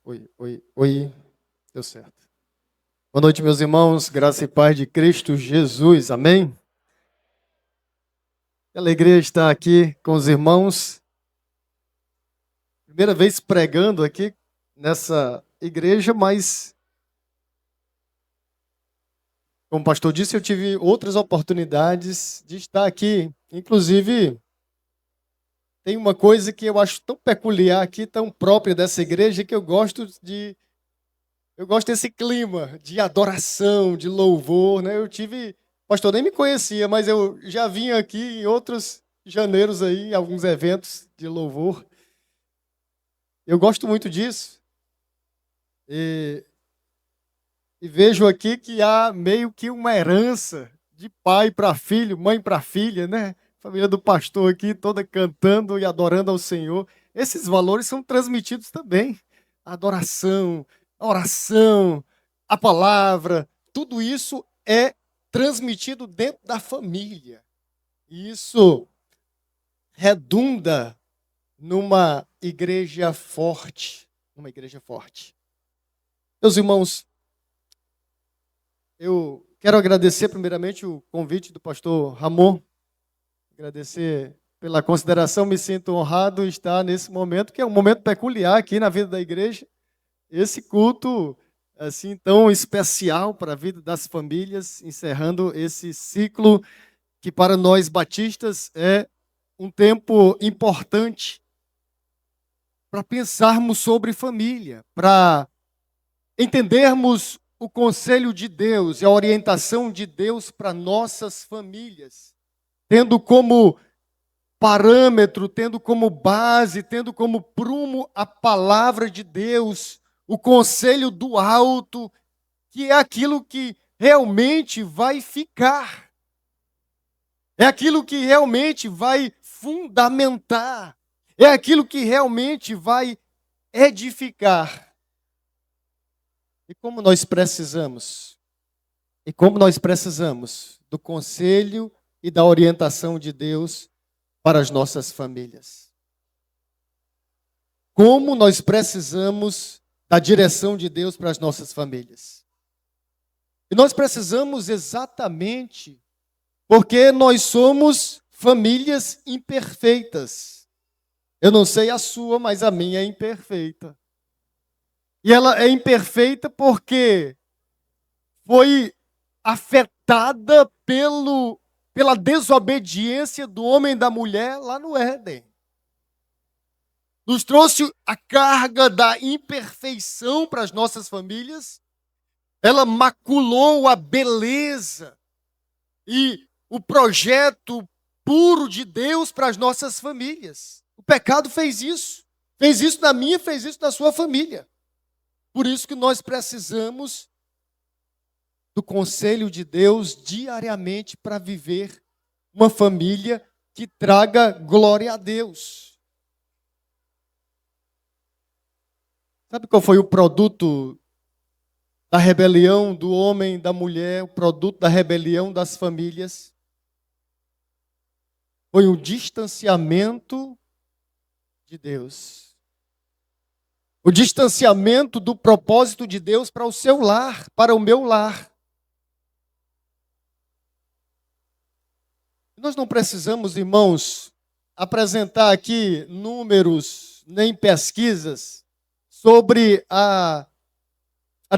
Oi, oi, oi. Deu certo. Boa noite, meus irmãos. Graça e paz de Cristo Jesus. Amém? Que alegria estar aqui com os irmãos. Primeira vez pregando aqui nessa igreja, mas, como o pastor disse, eu tive outras oportunidades de estar aqui. Inclusive, tem uma coisa que eu acho tão peculiar aqui, tão própria dessa igreja, que eu gosto desse clima de adoração, de louvor, né? O pastor nem me conhecia, mas eu já vim aqui em outros janeiros aí, alguns eventos de louvor. Eu gosto muito disso. E, e vejo aqui que há meio que uma herança de pai para filho, mãe para filha, né? Família do pastor aqui toda cantando e adorando ao Senhor. Esses valores são transmitidos também. A adoração, a oração, a palavra, tudo isso é transmitido dentro da família. E isso redunda numa igreja forte, numa igreja forte. Meus irmãos, eu quero agradecer primeiramente o convite do pastor Ramon, agradecer pela consideração, me sinto honrado em estar nesse momento, que é um momento peculiar aqui na vida da igreja, esse culto assim tão especial para a vida das famílias, encerrando esse ciclo que para nós batistas é um tempo importante para pensarmos sobre família, para entendermos o conselho de Deus e a orientação de Deus para nossas famílias, tendo como parâmetro, tendo como base, tendo como prumo a palavra de Deus, o conselho do alto, que é aquilo que realmente vai ficar, é aquilo que realmente vai fundamentar, é aquilo que realmente vai edificar. E como nós precisamos do conselho e da orientação de Deus para as nossas famílias. Como nós precisamos da direção de Deus para as nossas famílias. E nós precisamos exatamente porque nós somos famílias imperfeitas. Eu não sei a sua, mas a minha é imperfeita. E ela é imperfeita porque foi afetada pela desobediência do homem e da mulher lá no Éden. Nos trouxe a carga da imperfeição para as nossas famílias. Ela maculou a beleza e o projeto puro de Deus para as nossas famílias. O pecado fez isso. Fez isso na minha, fez isso na sua família. Por isso que nós precisamos do conselho de Deus diariamente para viver uma família que traga glória a Deus. Sabe qual foi o produto da rebelião do homem e da mulher, o produto da rebelião das famílias? Foi um distanciamento de Deus. O distanciamento do propósito de Deus para o seu lar, para o meu lar. Nós não precisamos, irmãos, apresentar aqui números nem pesquisas sobre a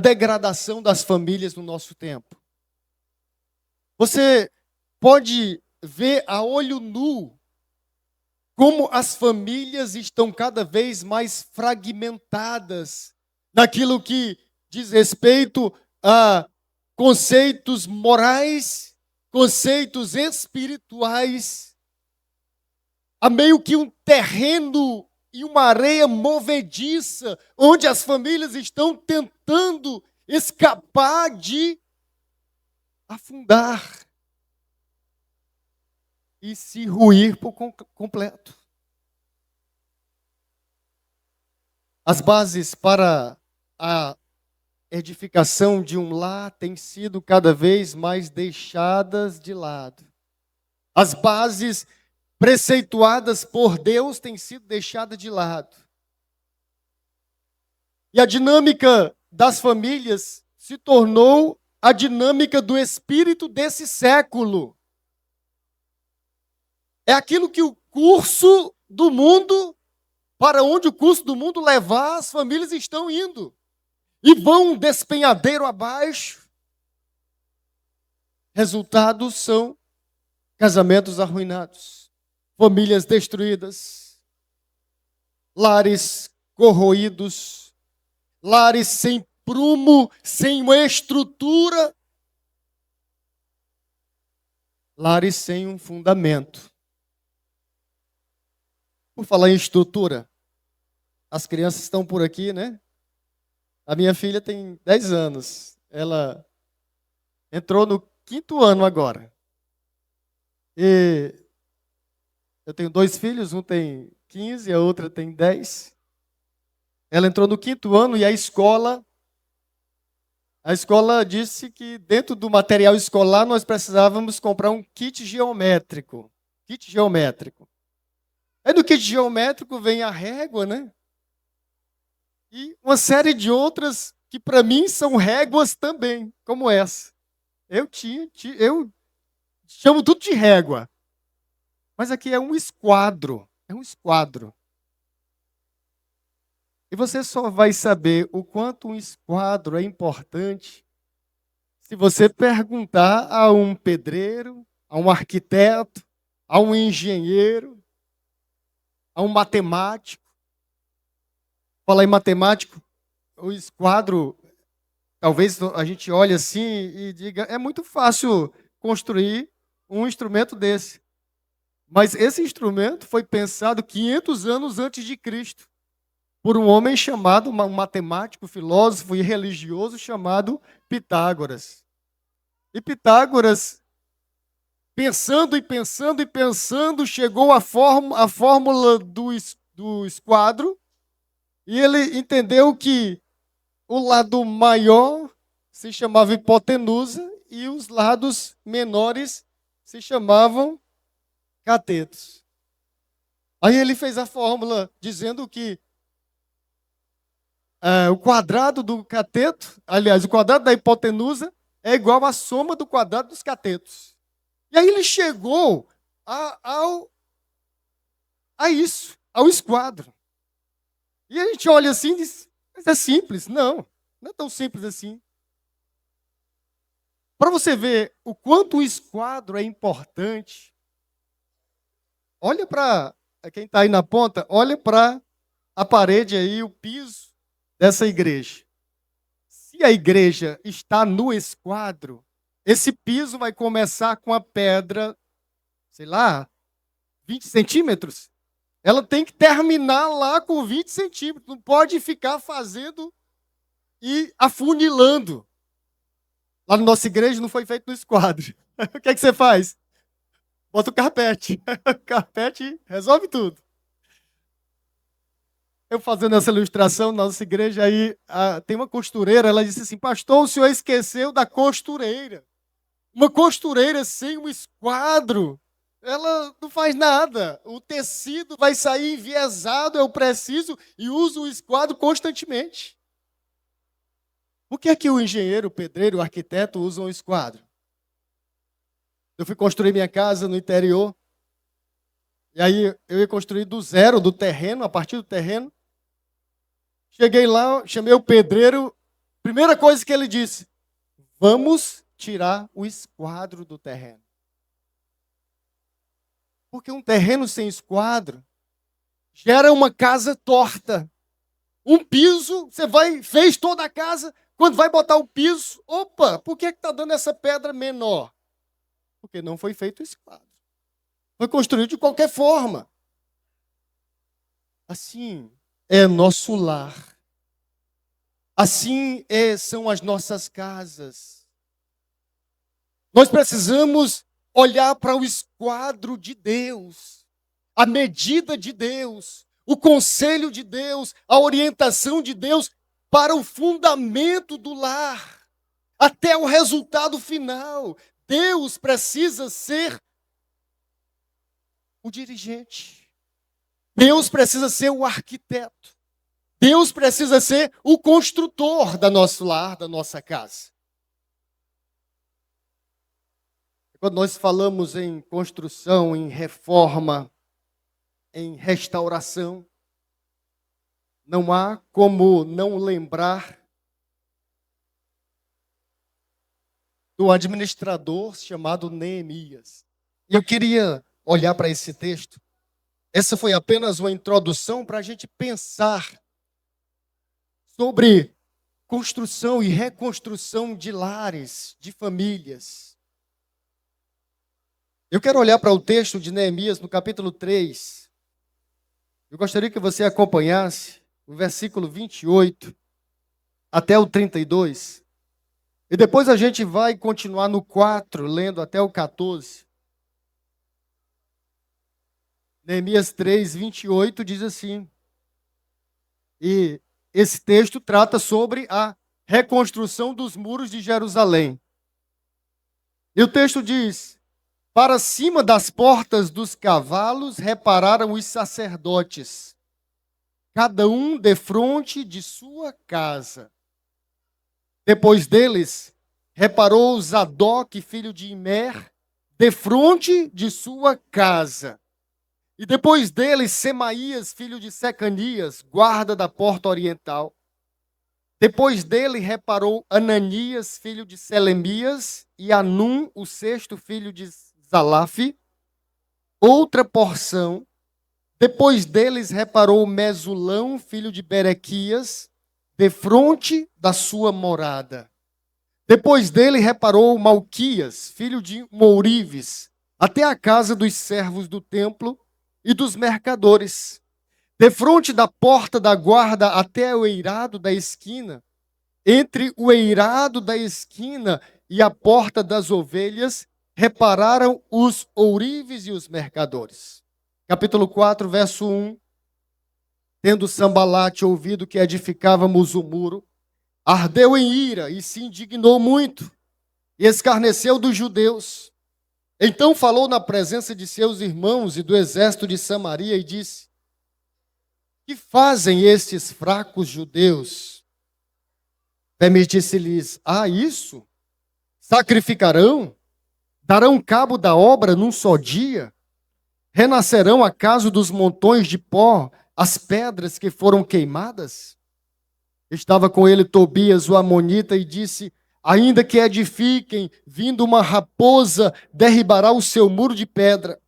degradação das famílias no nosso tempo. Você pode ver a olho nu como as famílias estão cada vez mais fragmentadas naquilo que diz respeito a conceitos morais, conceitos espirituais, há meio que um terreno e uma areia movediça, onde as famílias estão tentando escapar de afundar e se ruir por completo. As bases para a edificação de um lar têm sido cada vez mais deixadas de lado. As bases preceituadas por Deus têm sido deixadas de lado. E a dinâmica das famílias se tornou a dinâmica do espírito desse século. É aquilo que o curso do mundo, para onde o curso do mundo levar, as famílias estão indo. E vão despenhadeiro abaixo. Resultados são casamentos arruinados, famílias destruídas, lares corroídos, lares sem prumo, sem uma estrutura, lares sem um fundamento. Por falar em estrutura, as crianças estão por aqui, né? A minha filha tem 10 anos. Ela entrou no 5º ano agora. E eu tenho 2 filhos, um tem 15 e a outra tem 10. Ela entrou no 5º ano e a escola disse que dentro do material escolar nós precisávamos comprar um kit geométrico. Kit geométrico. Aí no kit geométrico vem a régua, né? E uma série de outras que para mim são réguas também, como essa. Eu chamo tudo de régua. Mas aqui é um esquadro. É um esquadro. E você só vai saber o quanto um esquadro é importante se você perguntar a um pedreiro, a um arquiteto, a um engenheiro, a um matemático. Falar em matemático, o esquadro, talvez a gente olhe assim e diga, é muito fácil construir um instrumento desse. Mas esse instrumento foi pensado 500 anos antes de Cristo, por um homem chamado, um matemático, filósofo e religioso chamado Pitágoras. E Pitágoras, pensando e pensando e pensando, chegou à fórmula do esquadro, e ele entendeu que o lado maior se chamava hipotenusa e os lados menores se chamavam catetos. Aí ele fez a fórmula dizendo que o quadrado do cateto, aliás, o quadrado da hipotenusa é igual à soma do quadrado dos catetos. E aí ele chegou a isso, ao esquadro. E a gente olha assim e diz, mas é simples. Não, não é tão simples assim. Para você ver o quanto o esquadro é importante, olha para, quem está aí na ponta, olha para a parede aí, o piso dessa igreja. Se a igreja está no esquadro, esse piso vai começar com a pedra, sei lá, 20 centímetros. Ela tem que terminar lá com 20 centímetros. Não pode ficar fazendo e afunilando. Lá na nossa igreja não foi feito no esquadro. O que é que você faz? Bota o carpete. O carpete resolve tudo. Eu fazendo essa ilustração na nossa igreja, aí tem uma costureira, ela disse assim, pastor, o senhor esqueceu da costureira. Uma costureira sem um esquadro, ela não faz nada. O tecido vai sair enviesado, eu preciso e uso o esquadro constantemente. Por que é que o engenheiro, o pedreiro, o arquiteto usam o esquadro? Eu fui construir minha casa no interior, e aí eu ia construir do zero, do terreno, a partir do terreno. Cheguei lá, chamei o pedreiro, primeira coisa que ele disse, vamos tirar o esquadro do terreno. Porque um terreno sem esquadro gera uma casa torta. Um piso, fez toda a casa, quando vai botar o piso, opa, por que está dando essa pedra menor? Porque não foi feito o esquadro. Foi construído de qualquer forma. Assim é nosso lar. Assim são as nossas casas. Nós precisamos olhar para o esquadro de Deus, a medida de Deus, o conselho de Deus, a orientação de Deus para o fundamento do lar, até o resultado final. Deus precisa ser o dirigente. Deus precisa ser o arquiteto. Deus precisa ser o construtor do nosso lar, da nossa casa. Quando nós falamos em construção, em reforma, em restauração, não há como não lembrar do administrador chamado Neemias. E eu queria olhar para esse texto. Essa foi apenas uma introdução para a gente pensar sobre construção e reconstrução de lares, de famílias. Eu quero olhar para o texto de Neemias no capítulo 3. Eu gostaria que você acompanhasse o versículo 28 até o 32. E depois a gente vai continuar no 4, lendo até o 14. Neemias 3, 28 diz assim. E esse texto trata sobre a reconstrução dos muros de Jerusalém. E o texto diz: para cima das portas dos cavalos repararam os sacerdotes, cada um defronte de sua casa. Depois deles, reparou Zadok, filho de Imer, defronte de sua casa. E depois dele, Semaías, filho de Secanias, guarda da porta oriental. Depois dele, reparou Ananias, filho de Selemias, e Anum, o sexto filho de Zalaf, outra porção. Depois deles, reparou Mesulão, filho de Berequias, defronte da sua morada. Depois dele, reparou Malquias, filho de Mourives, até a casa dos servos do templo e dos mercadores, defronte da porta da guarda até o eirado da esquina, entre o eirado da esquina e a porta das ovelhas, repararam os ourives e os mercadores. Capítulo 4, verso 1. Tendo Sambalate ouvido que edificávamos o muro, ardeu em ira e se indignou muito, e escarneceu dos judeus. Então falou na presença de seus irmãos e do exército de Samaria e disse: que fazem estes fracos judeus? Permitisse-lhes, isso? Sacrificarão? Darão cabo da obra num só dia? Renascerão acaso dos montões de pó as pedras que foram queimadas? Estava com ele Tobias, o amonita, e disse: ainda que edifiquem, vindo uma raposa, derribará o seu muro de pedra.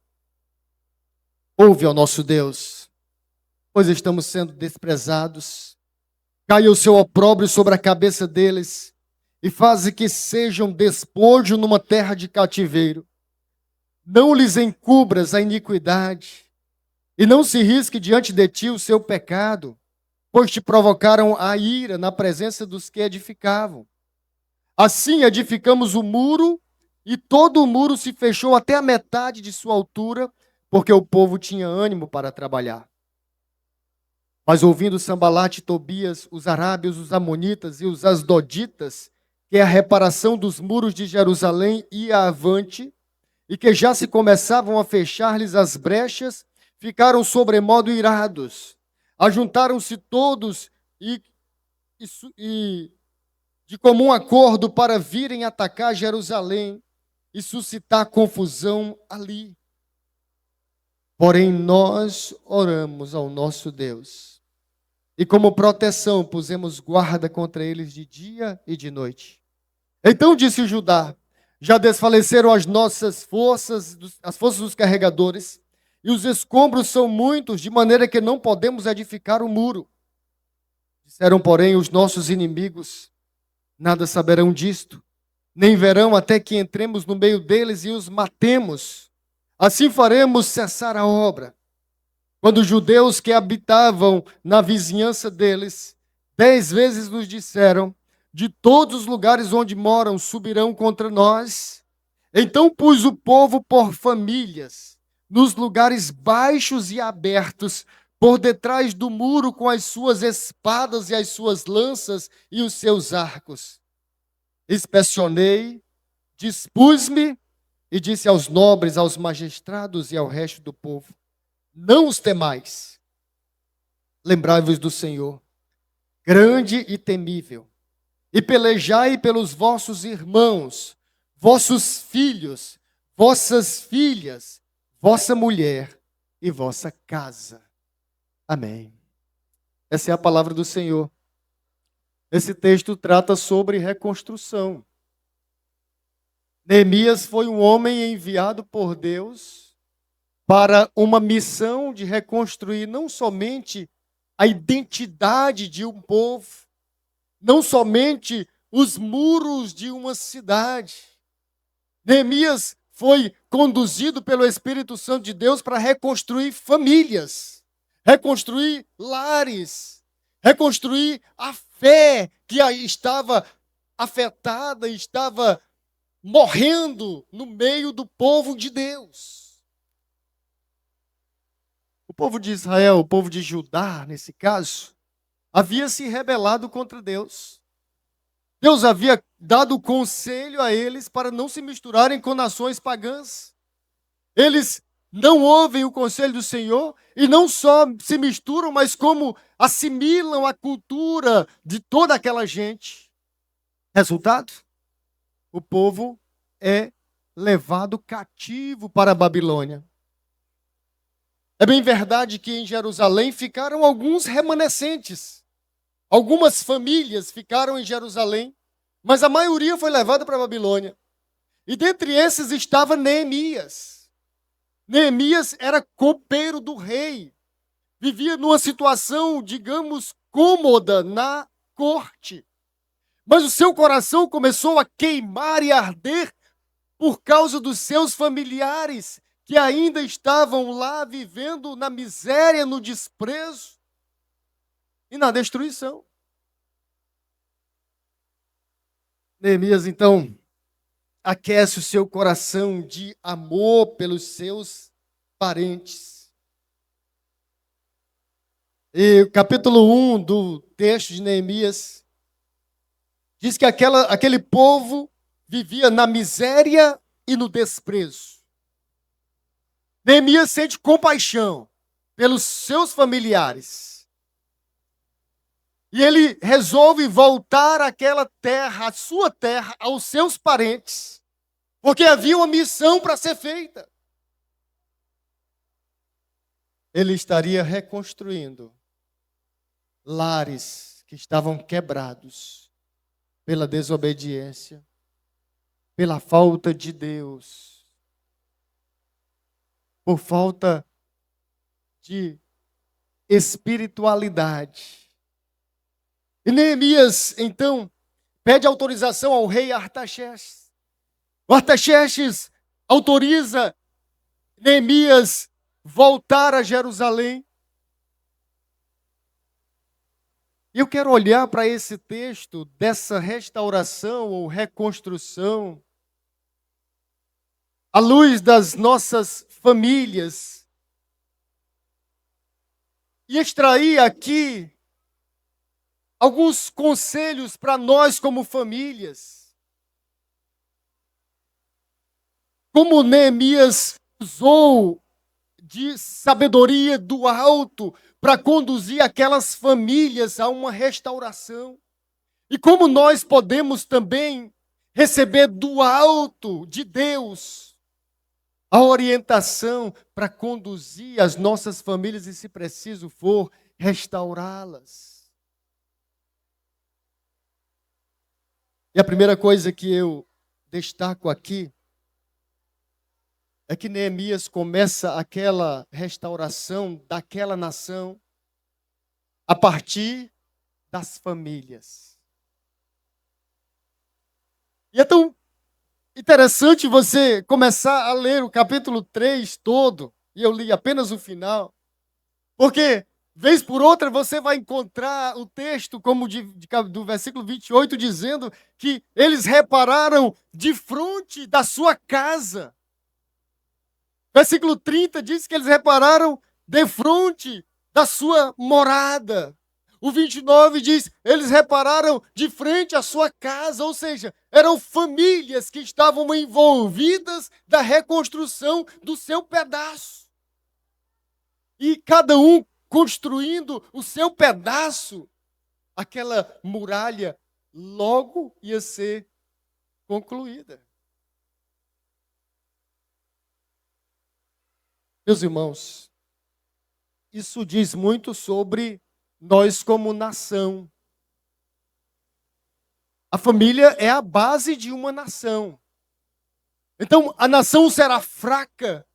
Ouve ao nosso Deus, pois estamos sendo desprezados. Caia o seu opróbrio sobre a cabeça deles, e faze que sejam despojo numa terra de cativeiro. Não lhes encubras a iniquidade, e não se risque diante de ti o seu pecado, pois te provocaram a ira na presença dos que edificavam. Assim edificamos o muro, e todo o muro se fechou até a metade de sua altura, porque o povo tinha ânimo para trabalhar. Mas ouvindo Sambalate e Tobias, os arábios, os amonitas e os asdoditas, que a reparação dos muros de Jerusalém ia avante, e que já se começavam a fechar-lhes as brechas, ficaram sobremodo irados. Ajuntaram-se todos e de comum acordo para virem atacar Jerusalém e suscitar confusão ali. Porém, nós oramos ao nosso Deus, e como proteção pusemos guarda contra eles de dia e de noite. Então disse Judá: já desfaleceram as nossas forças, as forças dos carregadores, e os escombros são muitos, de maneira que não podemos edificar o muro. Disseram, porém, os nossos inimigos: nada saberão disto, nem verão até que entremos no meio deles e os matemos. Assim faremos cessar a obra. Quando os judeus que habitavam na vizinhança deles 10 vezes nos disseram: de todos os lugares onde moram subirão contra nós. Então pus o povo por famílias, nos lugares baixos e abertos, por detrás do muro, com as suas espadas e as suas lanças e os seus arcos. Inspecionei, dispus-me e disse aos nobres, aos magistrados e ao resto do povo: não os temais, lembrai-vos do Senhor, grande e temível, e pelejai pelos vossos irmãos, vossos filhos, vossas filhas, vossa mulher e vossa casa. Amém. Essa é a palavra do Senhor. Esse texto trata sobre reconstrução. Neemias foi um homem enviado por Deus para uma missão de reconstruir não somente a identidade de um povo, não somente os muros de uma cidade. Neemias foi conduzido pelo Espírito Santo de Deus para reconstruir famílias, reconstruir lares, reconstruir a fé que estava afetada, estava morrendo no meio do povo de Deus. O povo de Israel, o povo de Judá, nesse caso, havia se rebelado contra Deus. Deus havia dado conselho a eles para não se misturarem com nações pagãs. Eles não ouvem o conselho do Senhor e não só se misturam, mas como assimilam a cultura de toda aquela gente. Resultado? O povo é levado cativo para a Babilônia. É bem verdade que em Jerusalém ficaram alguns remanescentes. Algumas famílias ficaram em Jerusalém, mas a maioria foi levada para a Babilônia. E dentre esses estava Neemias. Neemias era copeiro do rei. Vivia numa situação, digamos, cômoda na corte. Mas o seu coração começou a queimar e arder por causa dos seus familiares, que ainda estavam lá vivendo na miséria, no desprezo e na destruição. Neemias, então, aquece o seu coração de amor pelos seus parentes. E o capítulo 1 do texto de Neemias diz que aquele povo vivia na miséria e no desprezo. Neemias sente compaixão pelos seus familiares. E ele resolve voltar àquela terra, à sua terra, aos seus parentes, porque havia uma missão para ser feita. Ele estaria reconstruindo lares que estavam quebrados pela desobediência, pela falta de Deus, por falta de espiritualidade. E Neemias, então, pede autorização ao rei Artaxerxes. O Artaxerxes autoriza Neemias voltar a Jerusalém. E eu quero olhar para esse texto dessa restauração ou reconstrução à luz das nossas famílias e extrair aqui alguns conselhos para nós como famílias. Como Neemias usou de sabedoria do alto para conduzir aquelas famílias a uma restauração. E como nós podemos também receber do alto de Deus a orientação para conduzir as nossas famílias e, se preciso for, restaurá-las. E a primeira coisa que eu destaco aqui é que Neemias começa aquela restauração daquela nação a partir das famílias. E é tão interessante você começar a ler o capítulo 3 todo, e eu li apenas o final, porque, vez por outra, você vai encontrar o texto, como do versículo 28, dizendo que eles repararam de frente da sua casa. Versículo 30 diz que eles repararam defronte da sua morada. O 29 diz, eles repararam de frente à sua casa, ou seja, eram famílias que estavam envolvidas da reconstrução do seu pedaço. E cada um construindo o seu pedaço aquela muralha logo ia ser concluída. Meus irmãos, isso diz muito sobre nós como nação. A família é a base de uma nação. Então, a nação será fraca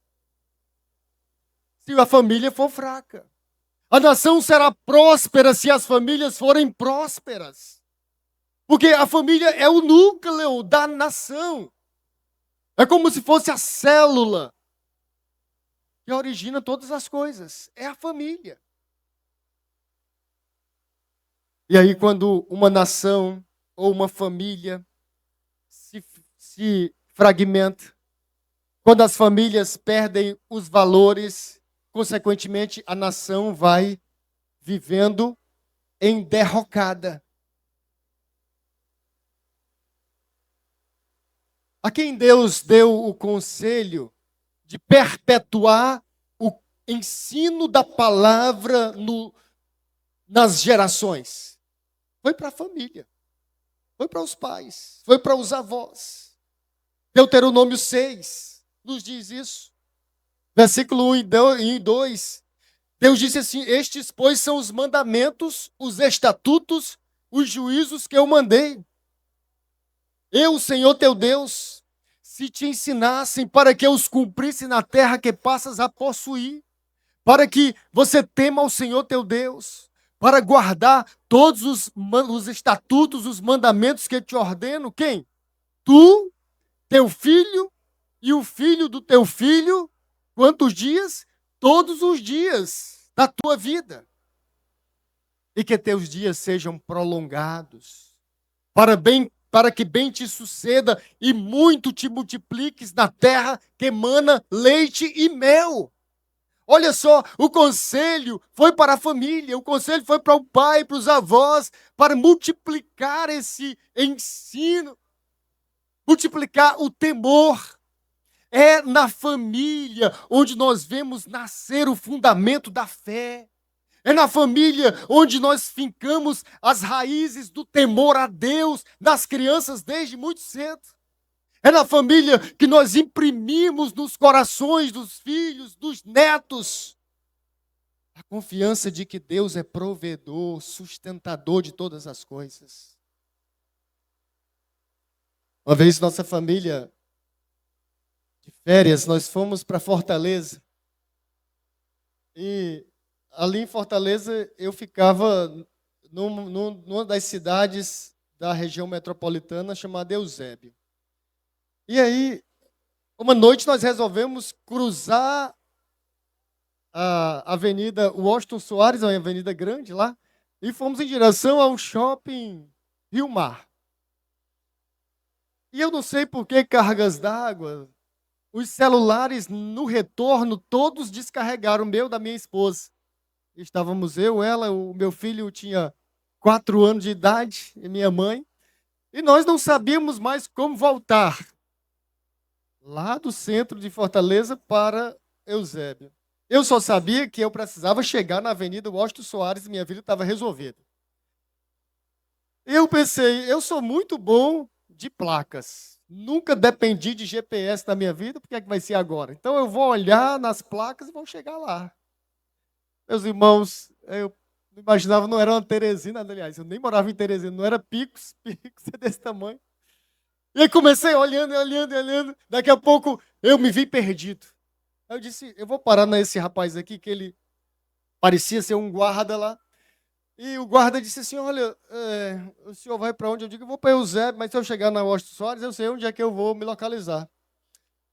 se a família for fraca. A nação será próspera se as famílias forem prósperas. Porque a família é o núcleo da nação. É como se fosse a célula que origina todas as coisas. É a família. E aí, quando uma nação ou uma família se fragmenta, quando as famílias perdem os valores, consequentemente, a nação vai vivendo em derrocada. A quem Deus deu o conselho de perpetuar o ensino da palavra nas gerações? Foi para a família, foi para os pais, foi para os avós. Deuteronômio 6 nos diz isso. Versículo 1 e 2. Deus disse assim: estes, pois, são os mandamentos, os estatutos, os juízos que eu mandei. Eu, Senhor teu Deus, se te ensinassem para que os cumprisse na terra que passas a possuir, para que você tema ao Senhor teu Deus, para guardar todos os estatutos, os mandamentos que eu te ordeno. Quem? Tu, teu filho e o filho do teu filho. Quantos dias? Todos os dias da tua vida. E que teus dias sejam prolongados, para que bem te suceda e muito te multipliques na terra que emana leite e mel. Olha só, o conselho foi para a família, o conselho foi para o pai, para os avós, para multiplicar esse ensino, multiplicar o temor. É na família onde nós vemos nascer o fundamento da fé. É na família onde nós fincamos as raízes do temor a Deus nas crianças desde muito cedo. É na família que nós imprimimos nos corações dos filhos, dos netos, a confiança de que Deus é provedor, sustentador de todas as coisas. Uma vez nossa família, de férias, nós fomos para Fortaleza. E ali em Fortaleza eu ficava numa das cidades da região metropolitana chamada Eusébio. E aí, uma noite nós resolvemos cruzar a Avenida Washington Soares, uma avenida grande lá, e fomos em direção ao shopping Rio Mar. E eu não sei por que cargas d'água, os celulares no retorno todos descarregaram, o meu, da minha esposa. Estávamos eu, ela, o meu filho tinha 4 anos de idade, e minha mãe, e nós não sabíamos mais como voltar lá do centro de Fortaleza para Eusébio. Eu só sabia que eu precisava chegar na Avenida Washington Soares e minha vida estava resolvida. Eu pensei, eu sou muito bom de placas. Nunca dependi de GPS na minha vida, por que é que vai ser agora? Então eu vou olhar nas placas e vou chegar lá. Meus irmãos, eu imaginava, não era uma Teresina, aliás, eu nem morava em Teresina, não era Picos é desse tamanho. E aí comecei olhando, daqui a pouco eu me vi perdido. Aí eu disse, eu vou parar nesse rapaz aqui, que ele parecia ser um guarda lá. E o guarda disse assim, olha, o senhor vai para onde? Eu digo, eu vou para Eusébio, mas se eu chegar na Washington Soares, eu sei onde é que eu vou me localizar.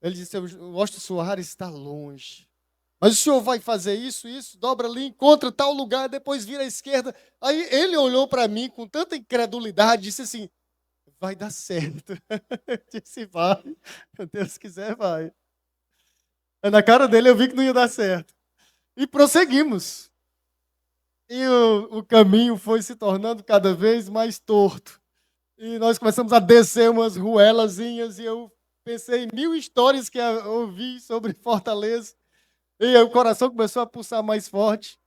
Ele disse, o Washington Soares está longe. Mas o senhor vai fazer isso, dobra ali, encontra tal lugar, depois vira à esquerda. Aí ele olhou para mim com tanta incredulidade, disse assim, vai dar certo. Eu disse, vai, se Deus quiser, vai. Na cara dele eu vi que não ia dar certo. E prosseguimos. E o caminho foi se tornando cada vez mais torto. E nós começamos a descer umas ruelazinhas e eu pensei em 1000 histórias que eu ouvi sobre Fortaleza. E o coração começou a pulsar mais forte.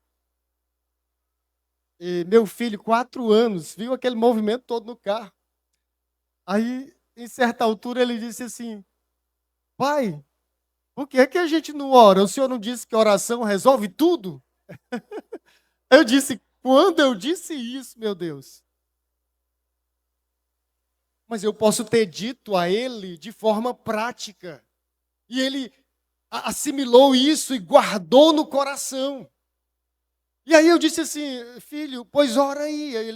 E meu filho, 4 anos, viu aquele movimento todo no carro. Aí, em certa altura, ele disse assim: pai, por que é que a gente não ora? O senhor não disse que oração resolve tudo? Eu disse: quando eu disse isso, meu Deus? Mas eu posso ter dito a ele de forma prática. E ele assimilou isso e guardou no coração. E aí eu disse assim: filho, pois ora aí. Aí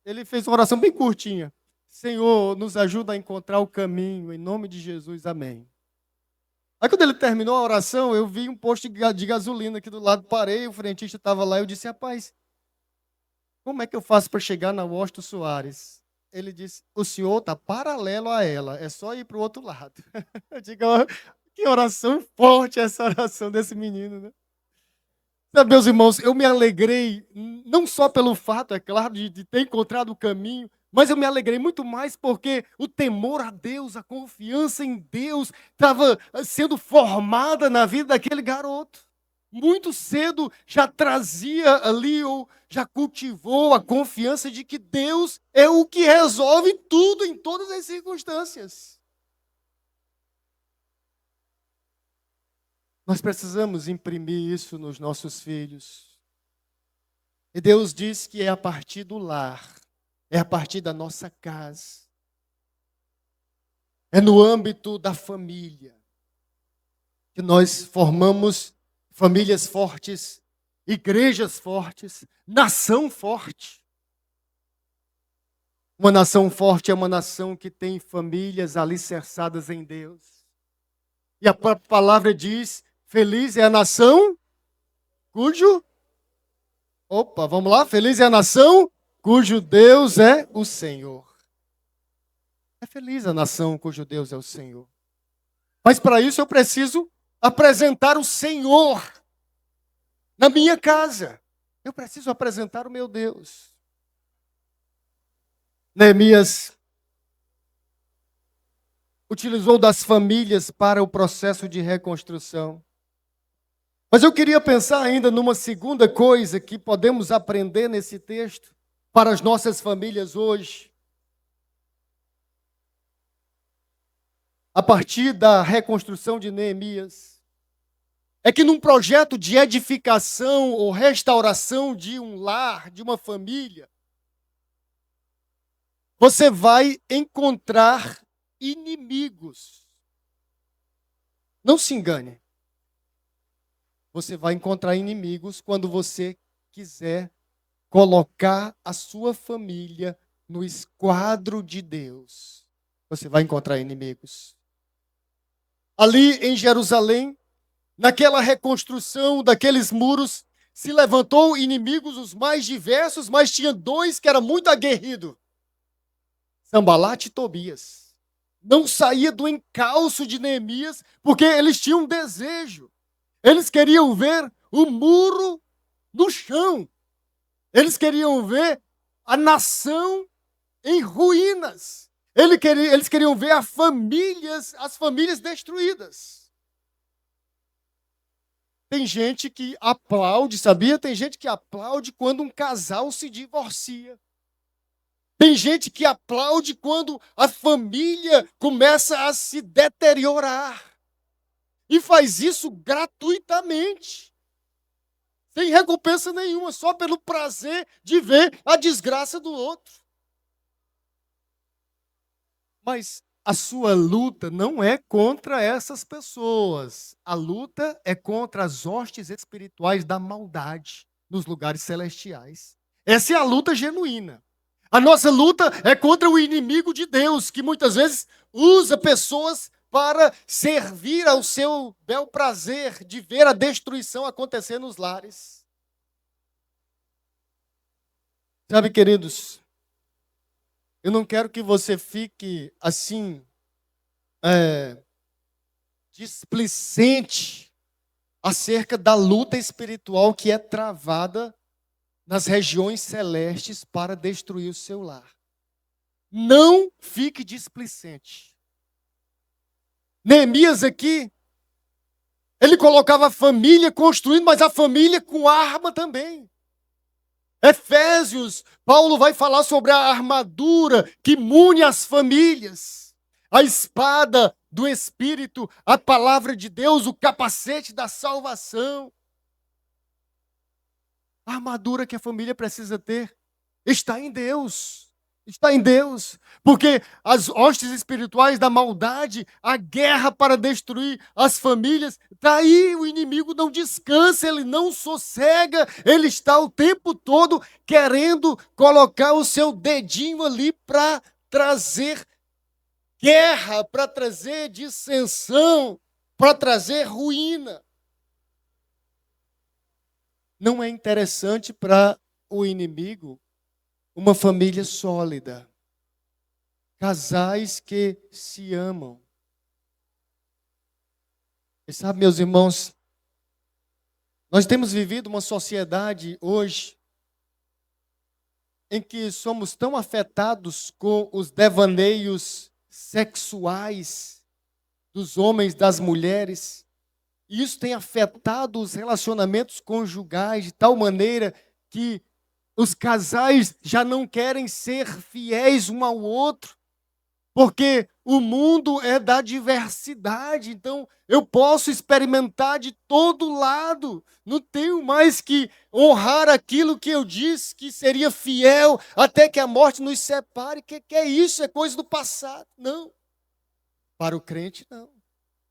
ele fez uma oração bem curtinha. Senhor, nos ajuda a encontrar o caminho, em nome de Jesus, amém. Aí quando ele terminou a oração, eu vi um posto de gasolina aqui do lado, parei, o frentista estava lá, eu disse: rapaz, como é que eu faço para chegar na Washington Soares? Ele disse: o senhor está paralelo a ela, é só ir para o outro lado. Eu digo: que oração forte essa oração desse menino, né? Sabe, meus irmãos, eu me alegrei, não só pelo fato, é claro, de ter encontrado o caminho, mas eu me alegrei muito mais porque o temor a Deus, a confiança em Deus, estava sendo formada na vida daquele garoto. Muito cedo já trazia ali, ou já cultivou a confiança de que Deus é o que resolve tudo em todas as circunstâncias. Nós precisamos imprimir isso nos nossos filhos. E Deus diz que é a partir do lar, é a partir da nossa casa, é no âmbito da família que nós formamos famílias fortes, igrejas fortes, nação forte. Uma nação forte é uma nação que tem famílias alicerçadas em Deus. E a própria palavra diz: feliz é a nação cujo... Opa, vamos lá. Feliz é a nação cujo Deus é o Senhor. É feliz a nação cujo Deus é o Senhor. Mas para isso eu preciso apresentar o Senhor na minha casa. Eu preciso apresentar o meu Deus. Neemias utilizou das famílias para o processo de reconstrução. Mas eu queria pensar ainda numa segunda coisa que podemos aprender nesse texto para as nossas famílias hoje. A partir da reconstrução de Neemias, é que num projeto de edificação ou restauração de um lar, de uma família, você vai encontrar inimigos. Não se engane. Você vai encontrar inimigos quando você quiser colocar a sua família no esquadro de Deus. Você vai encontrar inimigos. Ali em Jerusalém, naquela reconstrução daqueles muros, se levantou inimigos os mais diversos, mas tinha 2 que eram muito aguerridos. Sanbalat e Tobias. Não saía do encalço de Neemias, porque eles tinham um desejo. Eles queriam ver o muro no chão. Eles queriam ver a nação em ruínas. Eles queriam ver as famílias destruídas. Tem gente que aplaude, sabia? Tem gente que aplaude quando um casal se divorcia. Tem gente que aplaude quando a família começa a se deteriorar. E faz isso gratuitamente. Sem recompensa nenhuma, só pelo prazer de ver a desgraça do outro. Mas a sua luta não é contra essas pessoas. A luta é contra as hostes espirituais da maldade nos lugares celestiais. Essa é a luta genuína. A nossa luta é contra o inimigo de Deus, que muitas vezes usa pessoas para servir ao seu bel prazer de ver a destruição acontecer nos lares. Sabe, queridos, eu não quero que você fique assim, displicente acerca da luta espiritual que é travada nas regiões celestes para destruir o seu lar. Não fique displicente. Neemias aqui, ele colocava a família construindo, mas a família com arma também. Efésios, Paulo vai falar sobre a armadura que une as famílias, a espada do Espírito, a palavra de Deus, o capacete da salvação. A armadura que a família precisa ter está em Deus. Está em Deus. Porque as hostes espirituais da maldade, a guerra para destruir as famílias, está aí, o inimigo não descansa, ele não sossega, ele está o tempo todo querendo colocar o seu dedinho ali para trazer guerra, para trazer dissensão, para trazer ruína. Não é interessante para o inimigo uma família sólida, casais que se amam. E sabe, meus irmãos, nós temos vivido uma sociedade hoje em que somos tão afetados com os devaneios sexuais dos homens, das mulheres, e isso tem afetado os relacionamentos conjugais de tal maneira que os casais já não querem ser fiéis um ao outro, porque o mundo é da diversidade, então eu posso experimentar de todo lado, não tenho mais que honrar aquilo que eu disse que seria fiel até que a morte nos separe. Que é isso? É coisa do passado. Não. Para o crente, não.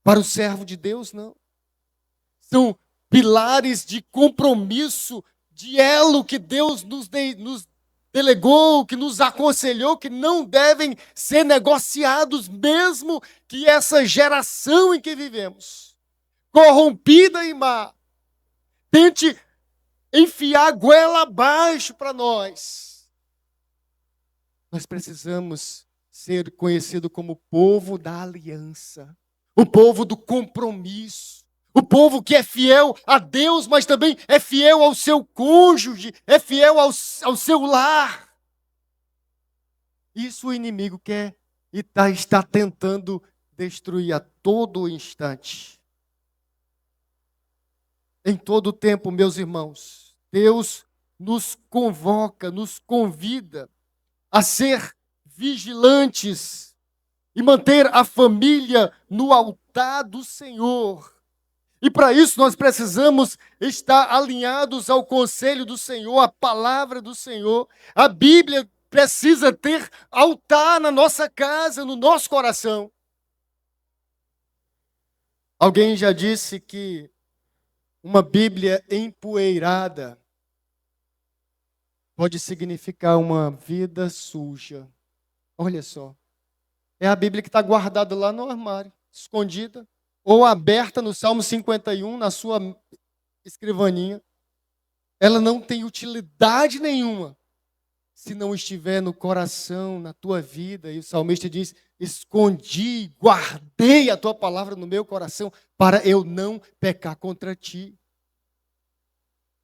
Para o servo de Deus, não. São pilares de compromisso, de elo que Deus nos delegou, que nos aconselhou, que não devem ser negociados, mesmo que essa geração em que vivemos, corrompida e má, tente enfiar a goela abaixo para nós. Nós precisamos ser conhecidos como o povo da aliança, o povo do compromisso, o povo que é fiel a Deus, mas também é fiel ao seu cônjuge, é fiel ao seu lar. Isso o inimigo quer e está tentando destruir a todo instante. Em todo tempo, meus irmãos, Deus nos convoca, nos convida a ser vigilantes e manter a família no altar do Senhor. E para isso nós precisamos estar alinhados ao conselho do Senhor, à palavra do Senhor. A Bíblia precisa ter altar na nossa casa, no nosso coração. Alguém já disse que uma Bíblia empoeirada pode significar uma vida suja. Olha só. É a Bíblia que está guardada lá no armário, escondida, ou aberta no Salmo 51, na sua escrivaninha. Ela não tem utilidade nenhuma se não estiver no coração, na tua vida. E o salmista diz: escondi, guardei a tua palavra no meu coração para eu não pecar contra ti.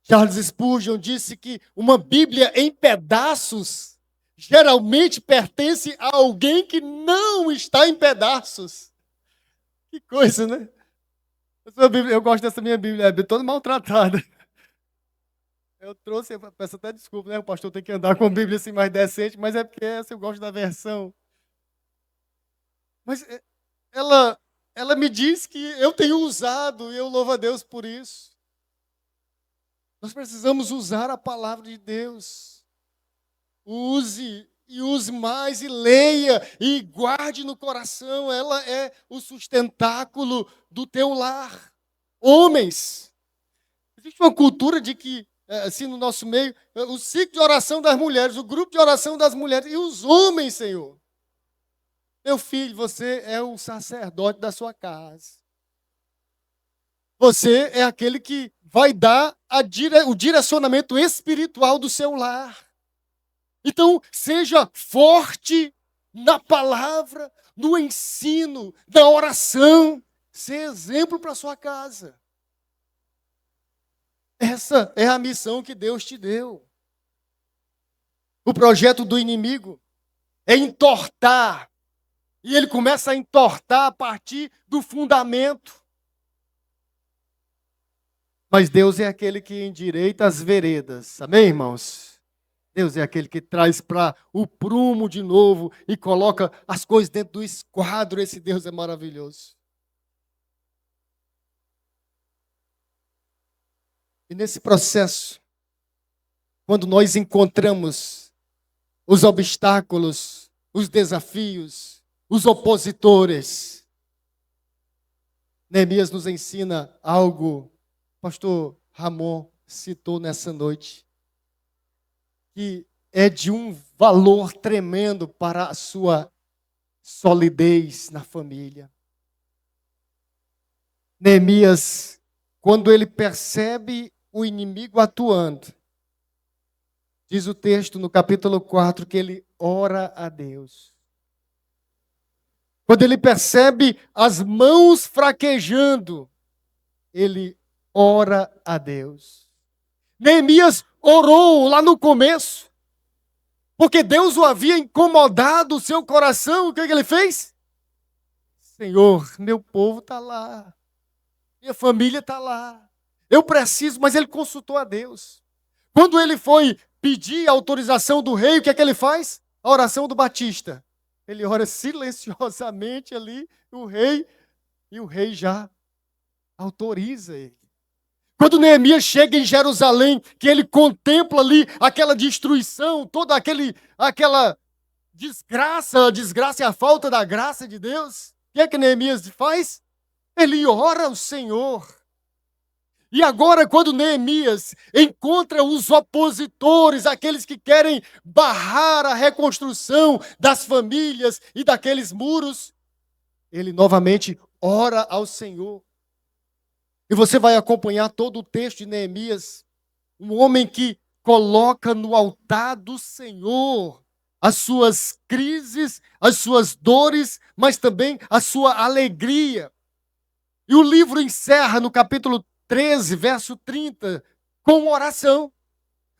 Charles Spurgeon disse que uma Bíblia em pedaços geralmente pertence a alguém que não está em pedaços. Que coisa, né? Eu gosto dessa minha Bíblia, é toda maltratada. Eu trouxe, eu peço até desculpa, né? O pastor tem que andar com a Bíblia assim mais decente, mas é porque essa eu gosto da versão. Mas ela me diz que eu tenho usado e eu louvo a Deus por isso. Nós precisamos usar a palavra de Deus. Use e use mais, e leia, e guarde no coração. Ela é o sustentáculo do teu lar. Homens, existe uma cultura de que, assim no nosso meio, o ciclo de oração das mulheres, o grupo de oração das mulheres, e os homens, Senhor. Meu filho, você é o sacerdote da sua casa. Você é aquele que vai dar o direcionamento espiritual do seu lar. Então, seja forte na palavra, no ensino, na oração. Ser exemplo para a sua casa. Essa é a missão que Deus te deu. O projeto do inimigo é entortar. E ele começa a entortar a partir do fundamento. Mas Deus é aquele que endireita as veredas. Amém, irmãos? Deus é aquele que traz para o prumo de novo e coloca as coisas dentro do esquadro. Esse Deus é maravilhoso. E nesse processo, quando nós encontramos os obstáculos, os desafios, os opositores, Neemias nos ensina algo, pastor Ramon citou nessa noite, que é de um valor tremendo para a sua solidez na família. Neemias, quando ele percebe o inimigo atuando, diz o texto no capítulo 4 que ele ora a Deus. Quando ele percebe as mãos fraquejando, ele ora a Deus. Neemias orou lá no começo, porque Deus o havia incomodado o seu coração. O que ele fez? Senhor, meu povo está lá, minha família está lá, eu preciso, mas ele consultou a Deus. Quando ele foi pedir a autorização do rei, o que é que ele faz? A oração do Batista. Ele ora silenciosamente ali, e o rei já autoriza ele. Quando Neemias chega em Jerusalém, que ele contempla ali aquela destruição, toda aquela desgraça, a desgraça e a falta da graça de Deus, o que é que Neemias faz? Ele ora ao Senhor. E agora, quando Neemias encontra os opositores, aqueles que querem barrar a reconstrução das famílias e daqueles muros, ele novamente ora ao Senhor. E você vai acompanhar todo o texto de Neemias, um homem que coloca no altar do Senhor as suas crises, as suas dores, mas também a sua alegria. E o livro encerra no capítulo 13, verso 30, com oração.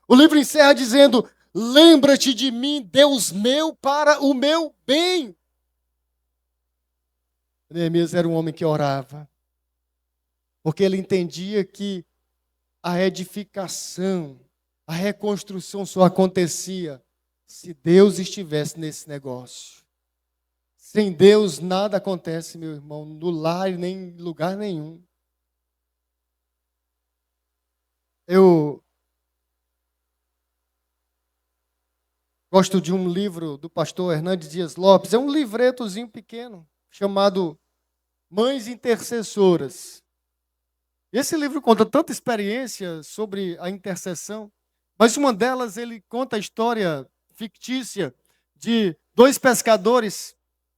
O livro encerra dizendo: lembra-te de mim, Deus meu, para o meu bem. Neemias era um homem que orava, porque ele entendia que a edificação, a reconstrução só acontecia se Deus estivesse nesse negócio. Sem Deus nada acontece, meu irmão, no lar e nem em lugar nenhum. Eu gosto de um livro do pastor Hernandes Dias Lopes, é um livretozinho pequeno, chamado Mães Intercessoras. Esse livro conta tanta experiência sobre a intercessão, mas uma delas ele conta a história fictícia de dois pescadores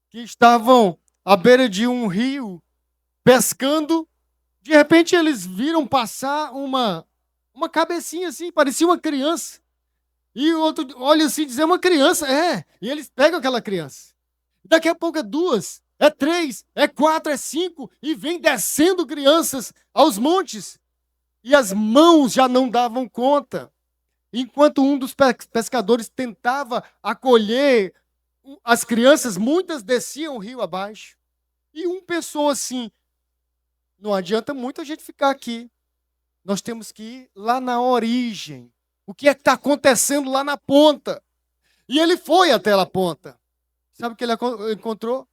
que estavam à beira de um rio pescando. De repente eles viram passar uma cabecinha assim, parecia uma criança. E o outro olha assim e diz: é uma criança, é. E eles pegam aquela criança. Daqui a pouco é duas, é três, é quatro, é cinco, e vem descendo crianças aos montes. E as mãos já não davam conta. Enquanto um dos pescadores tentava acolher as crianças, muitas desciam o rio abaixo. E um pensou assim: não adianta muito a gente ficar aqui. Nós temos que ir lá na origem. O que é que está acontecendo lá na ponta? E ele foi até a ponta. Sabe o que ele encontrou?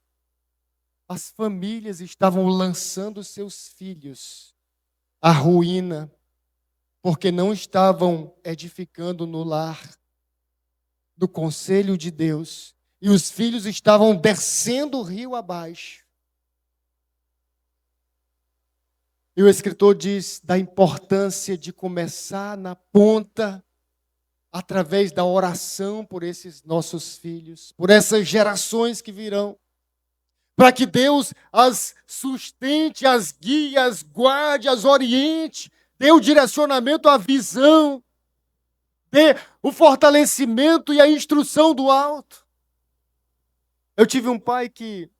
As famílias estavam lançando seus filhos à ruína, porque não estavam edificando no lar do conselho de Deus. E os filhos estavam descendo o rio abaixo. E o escritor diz da importância de começar na ponta, através da oração por esses nossos filhos, por essas gerações que virão, para que Deus as sustente, as guie, as guarde, as oriente, dê o direcionamento, a visão, dê o fortalecimento e a instrução do alto. Eu tive um pai que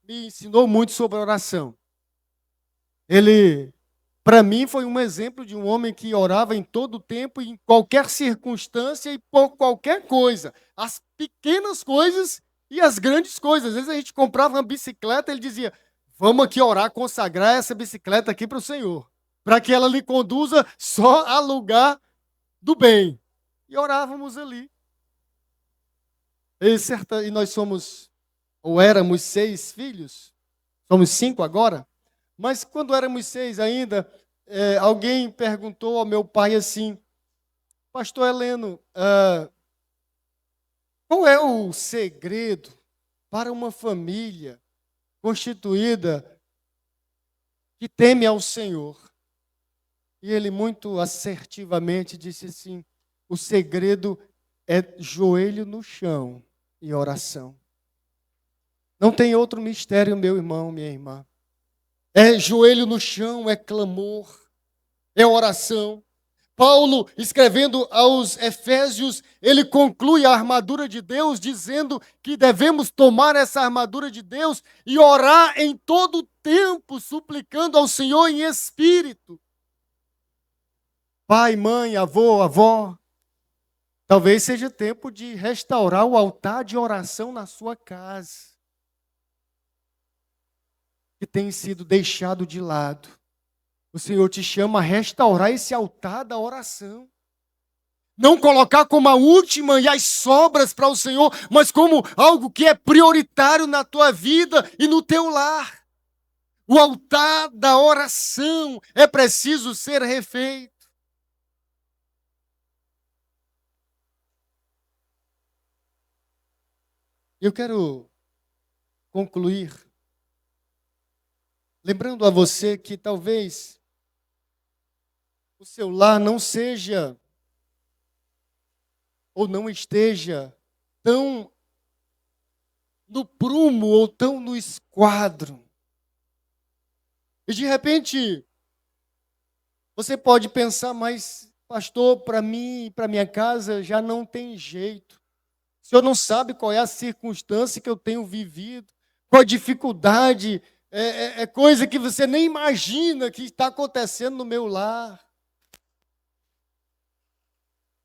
me ensinou muito sobre oração. Ele, para mim, foi um exemplo de um homem que orava em todo o tempo, em qualquer circunstância e por qualquer coisa. As pequenas coisas e as grandes coisas. Às vezes a gente comprava uma bicicleta, ele dizia: vamos aqui orar, consagrar essa bicicleta aqui para o Senhor, para que ela lhe conduza só a lugar do bem. e orávamos ali. E nós somos, ou éramos 6 filhos, somos 5 agora, mas quando éramos 6 ainda, alguém perguntou ao meu pai assim, Pastor Heleno, qual é o segredo para uma família constituída que teme ao Senhor? E ele muito assertivamente disse assim, o segredo é joelho no chão e oração. Não tem outro mistério, meu irmão, minha irmã. É joelho no chão, é clamor, é oração. Paulo, escrevendo aos Efésios, ele conclui a armadura de Deus, dizendo que devemos tomar essa armadura de Deus e orar em todo o tempo, suplicando ao Senhor em espírito. Pai, mãe, avô, avó, talvez seja tempo de restaurar o altar de oração na sua casa, que tem sido deixado de lado. O Senhor te chama a restaurar esse altar da oração. Não colocar como a última e as sobras para o Senhor, mas como algo que é prioritário na tua vida e no teu lar. O altar da oração é preciso ser refeito. Eu quero concluir lembrando a você que talvez o seu lar não seja ou não esteja tão no prumo ou tão no esquadro. E de repente, você pode pensar, mas pastor, para mim, para minha casa, já não tem jeito. O senhor não sabe qual é a circunstância que eu tenho vivido, qual a dificuldade, é coisa que você nem imagina que está acontecendo no meu lar.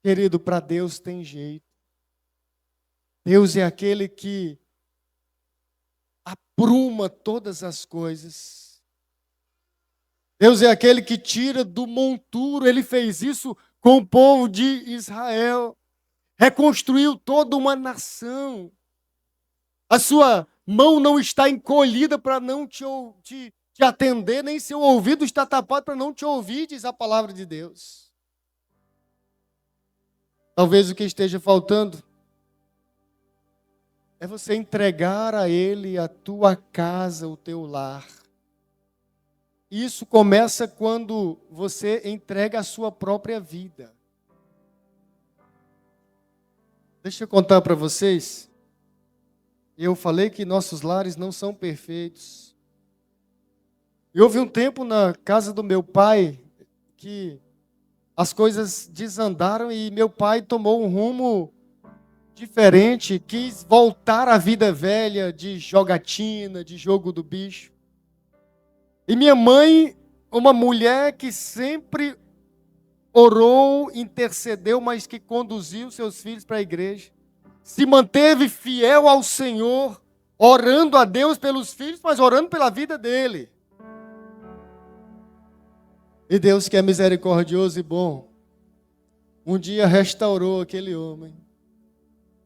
Querido, para Deus tem jeito. Deus é aquele que apruma todas as coisas. Deus é aquele que tira do monturo. Ele fez isso com o povo de Israel. Reconstruiu toda uma nação. A sua mão não está encolhida para não te atender, nem seu ouvido está tapado para não te ouvir, diz a palavra de Deus. Talvez o que esteja faltando é você entregar a Ele a tua casa, o teu lar. Isso começa quando você entrega a sua própria vida. Deixa eu contar para vocês. Eu falei que nossos lares não são perfeitos. E houve um tempo na casa do meu pai que as coisas desandaram e meu pai tomou um rumo diferente, quis voltar à vida velha de jogatina, de jogo do bicho. E minha mãe, uma mulher que sempre orou, intercedeu, mas que conduziu seus filhos para a igreja, se manteve fiel ao Senhor, orando a Deus pelos filhos, mas orando pela vida dele. E Deus, que é misericordioso e bom, um dia restaurou aquele homem,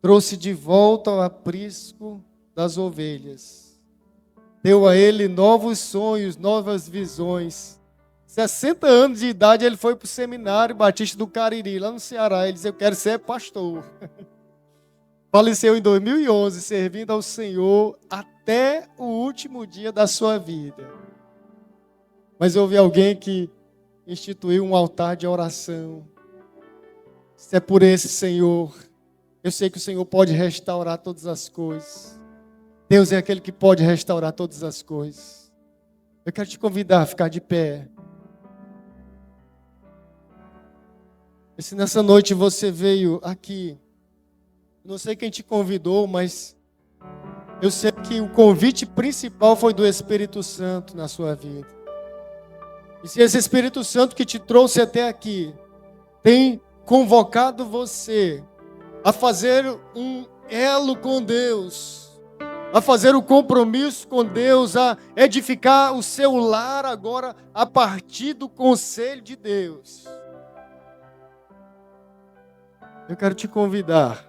trouxe de volta o aprisco das ovelhas, deu a ele novos sonhos, novas visões. 60 anos de idade, ele foi para o seminário Batista do Cariri, lá no Ceará. Ele disse, eu quero ser pastor. Faleceu em 2011, servindo ao Senhor até o último dia da sua vida. Mas houve alguém que instituiu um altar de oração. Se é por esse Senhor, eu sei que o Senhor pode restaurar todas as coisas. Deus é aquele que pode restaurar todas as coisas. Eu quero te convidar a ficar de pé. E se nessa noite você veio aqui, não sei quem te convidou, mas eu sei que o convite principal foi do Espírito Santo na sua vida. E se esse Espírito Santo que te trouxe até aqui tem convocado você a fazer um elo com Deus, a fazer o compromisso com Deus, a edificar o seu lar agora a partir do conselho de Deus. Eu quero te convidar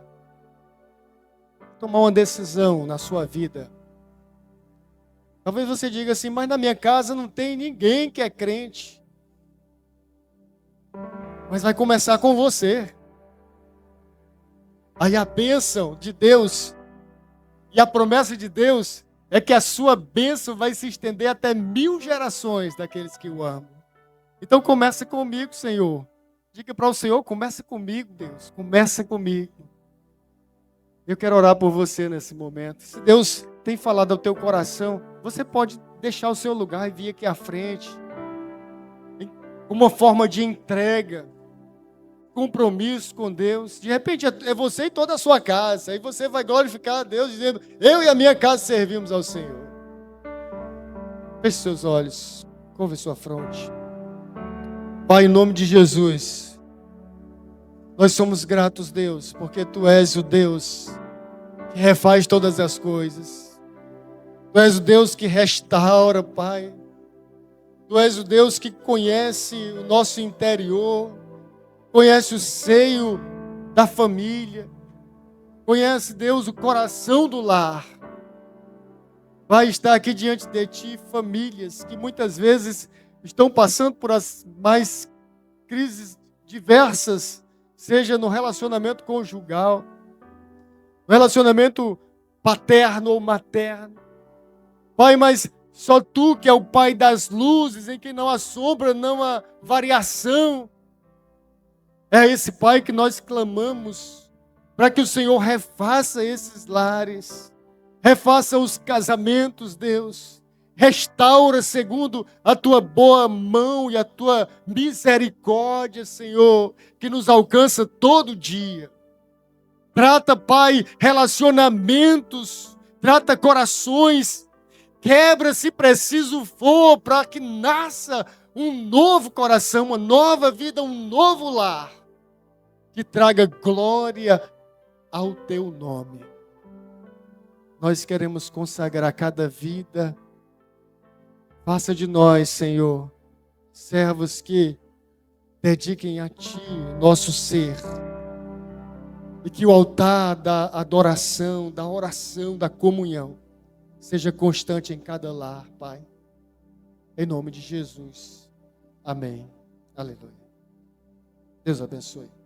a tomar uma decisão na sua vida. Talvez você diga assim, mas na minha casa não tem ninguém que é crente. Mas vai começar com você. Aí a bênção de Deus e a promessa de Deus é que a sua bênção vai se estender até 1000 gerações daqueles que o amam. Então começa comigo, Senhor. Diga para o Senhor, começa comigo, Deus. Começa comigo. Eu quero orar por você nesse momento. Se Deus tem falado ao teu coração, você pode deixar o seu lugar e vir aqui à frente. Uma forma de entrega, compromisso com Deus. De repente é você e toda a sua casa. Aí você vai glorificar a Deus dizendo, eu e a minha casa servimos ao Senhor. Feche seus olhos, curve sua fronte. Pai, em nome de Jesus, nós somos gratos, Deus, porque Tu és o Deus que refaz todas as coisas. Tu és o Deus que restaura, Pai. Tu és o Deus que conhece o nosso interior, conhece o seio da família, conhece, Deus, o coração do lar. Vai estar aqui diante de Ti famílias que muitas vezes estão passando por as mais crises diversas, seja no relacionamento conjugal, no relacionamento paterno ou materno. Pai, mas só Tu que é o Pai das luzes, em quem não há sombra, não há variação. É esse Pai que nós clamamos, para que o Senhor refaça esses lares, refaça os casamentos, Deus. Restaura segundo a Tua boa mão e a Tua misericórdia, Senhor, que nos alcança todo dia. Trata, Pai, relacionamentos, trata corações, quebra se preciso for, para que nasça um novo coração, uma nova vida, um novo lar, que traga glória ao Teu nome. Nós queremos consagrar cada vida. Faça de nós, Senhor, servos que dediquem a Ti nosso ser. E que o altar da adoração, da oração, da comunhão, seja constante em cada lar, Pai. Em nome de Jesus. Amém. Aleluia. Deus abençoe.